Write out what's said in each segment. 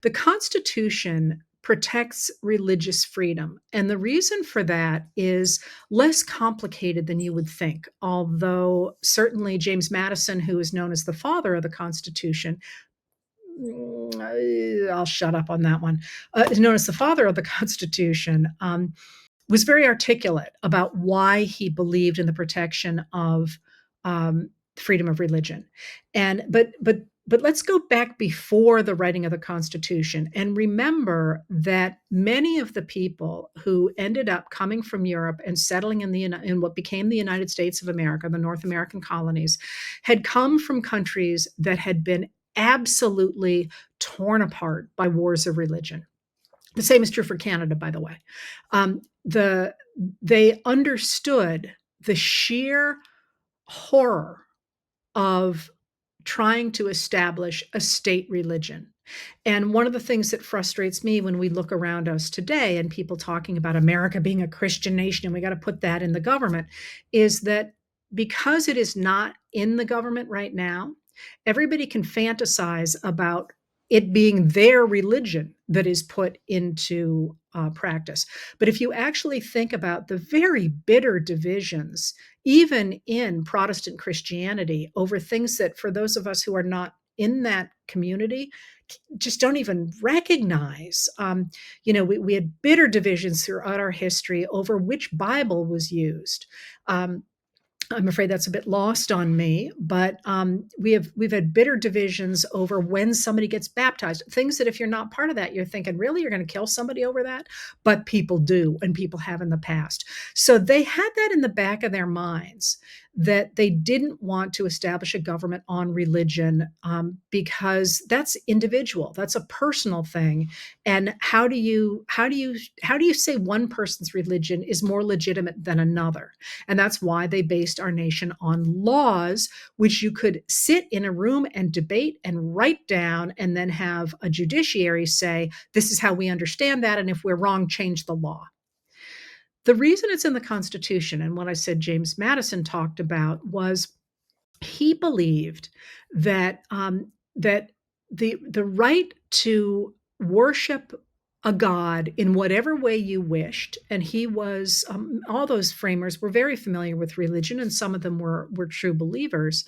The Constitution protects religious freedom. And the reason for that is less complicated than you would think. Although, certainly, James Madison, who is known as the father of the Constitution, I'll shut up on that one, is known as the father of the Constitution, was very articulate about why he believed in the protection of freedom of religion. And but let's go back before the writing of the Constitution and remember that many of the people who ended up coming from Europe and settling in what became the United States of America, the North American colonies, had come from countries that had been absolutely torn apart by wars of religion. The same is true for Canada, by the way. The They understood the sheer horror of trying to establish a state religion. And one of the things that frustrates me when we look around us today and people talking about America being a Christian nation and we got to put that in the government is that because it is not in the government right now, everybody can fantasize about it being their religion that is put into practice. But if you actually think about the very bitter divisions, even in Protestant Christianity, over things that for those of us who are not in that community, just don't even recognize. We had bitter divisions throughout our history over which Bible was used. I'm afraid that's a bit lost on me, but we've had bitter divisions over when somebody gets baptized. Things that if you're not part of that, you're thinking, really, you're going to kill somebody over that? But people do, and people have in the past. So they had that in the back of their minds that they didn't want to establish a government on religion because that's individual, that's a personal thing. And how do you say one person's religion is more legitimate than another? And that's why they based our nation on laws, which you could sit in a room and debate and write down, and then have a judiciary say, this is how we understand that. And if we're wrong, change the law. The reason it's in the Constitution, and what I said James Madison talked about, was he believed that that the right to worship a god in whatever way you wished, and he was all those framers were very familiar with religion, and some of them were true believers,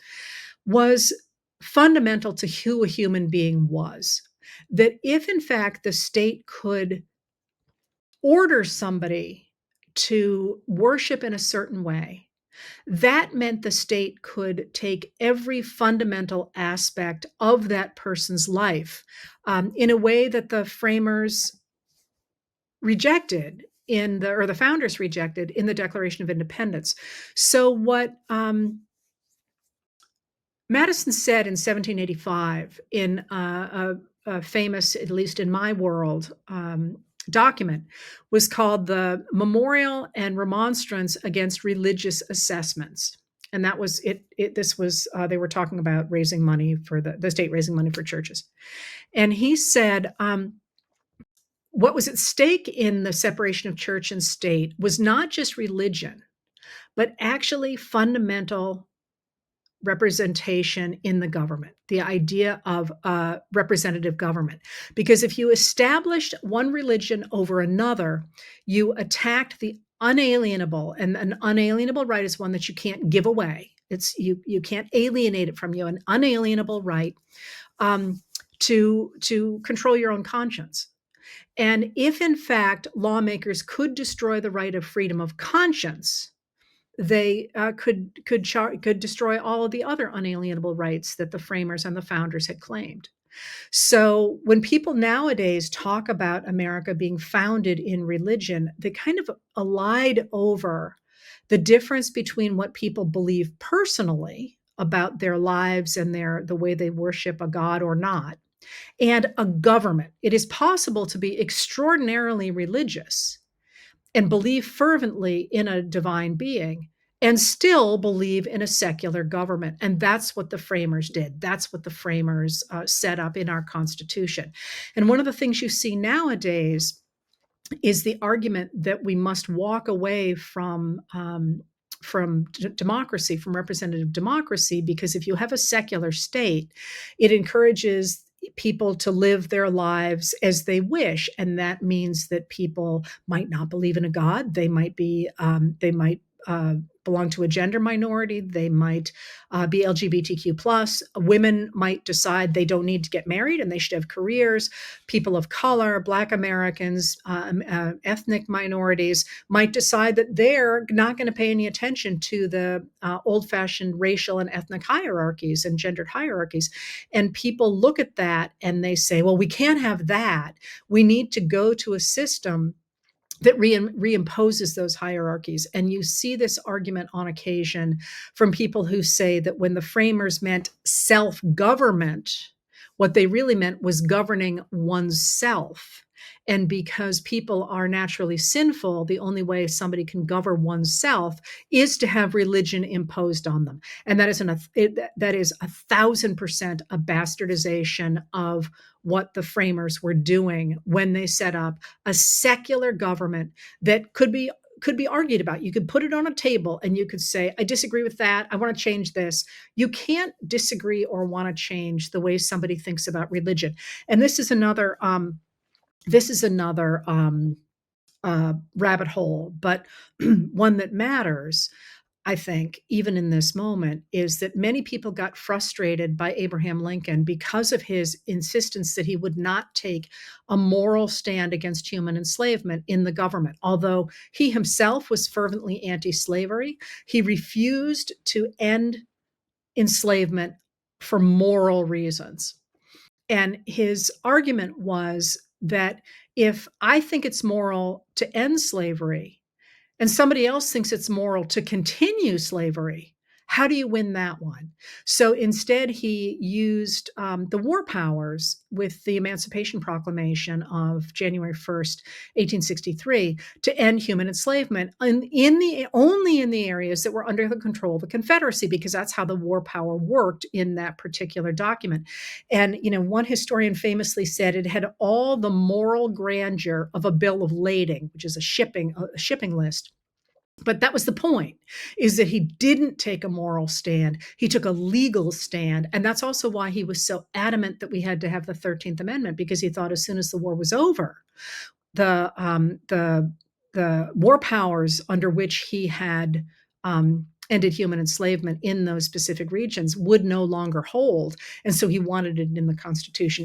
was fundamental to who a human being was. That if in fact the state could order somebody to worship in a certain way, that meant the state could take every fundamental aspect of that person's life in a way that the framers rejected or the founders rejected in the Declaration of Independence. So what Madison said in 1785 in a famous, at least in my world, document was called the Memorial and Remonstrance Against Religious Assessments. And that was it. This was, they were talking about raising money for the state, raising money for churches. And he said, what was at stake in the separation of church and state was not just religion, but actually fundamental representation in the government, the idea of representative government. Because if you established one religion over another, you attacked the unalienable, and an unalienable right is one that you can't give away. It's you can't alienate it from you, an unalienable right to control your own conscience. And if in fact lawmakers could destroy the right of freedom of conscience, they could destroy all of the other unalienable rights that the framers and the founders had claimed. So when people nowadays talk about America being founded in religion, they kind of allied over the difference between what people believe personally about their lives and the way they worship a god or not, and a government. It is possible to be extraordinarily religious and believe fervently in a divine being and still believe in a secular government. And that's what the framers did. That's what the framers set up in our Constitution. And one of the things you see nowadays is the argument that we must walk away from democracy, from representative democracy, because if you have a secular state, it encourages people to live their lives as they wish, and that means that people might not believe in a God. They might belong to a gender minority. They might be LGBTQ plus. Women might decide they don't need to get married and they should have careers. People of color, Black Americans, ethnic minorities might decide that they're not going to pay any attention to the old-fashioned racial and ethnic hierarchies and gendered hierarchies. And people look at that and they say, well, we can't have that. We need to go to a system that reimposes those hierarchies. And you see this argument on occasion from people who say that when the framers meant self government, what they really meant was governing one's self. And because people are naturally sinful, the only way somebody can govern oneself is to have religion imposed on them. And that is 1,000% a bastardization of what the framers were doing when they set up a secular government that could be argued about. You could put it on a table and you could say, I disagree with that. I want to change this. You can't disagree or want to change the way somebody thinks about religion. And this is another rabbit hole, but one that matters, I think, even in this moment, is that many people got frustrated by Abraham Lincoln because of his insistence that he would not take a moral stand against human enslavement in the government. Although he himself was fervently anti slavery, he refused to end enslavement for moral reasons. And his argument was that if I think it's moral to end slavery, and somebody else thinks it's moral to continue slavery, how do you win that one? So instead, he used the war powers with the Emancipation Proclamation of January 1st, 1863, to end human enslavement only in the areas that were under the control of the Confederacy, because that's how the war power worked in that particular document. And one historian famously said it had all the moral grandeur of a bill of lading, which is a shipping list. But that was the point, is that he didn't take a moral stand. He took a legal stand. And that's also why he was so adamant that we had to have the 13th Amendment, because he thought as soon as the war was over, the war powers under which he had ended human enslavement in those specific regions would no longer hold. And so he wanted it in the Constitution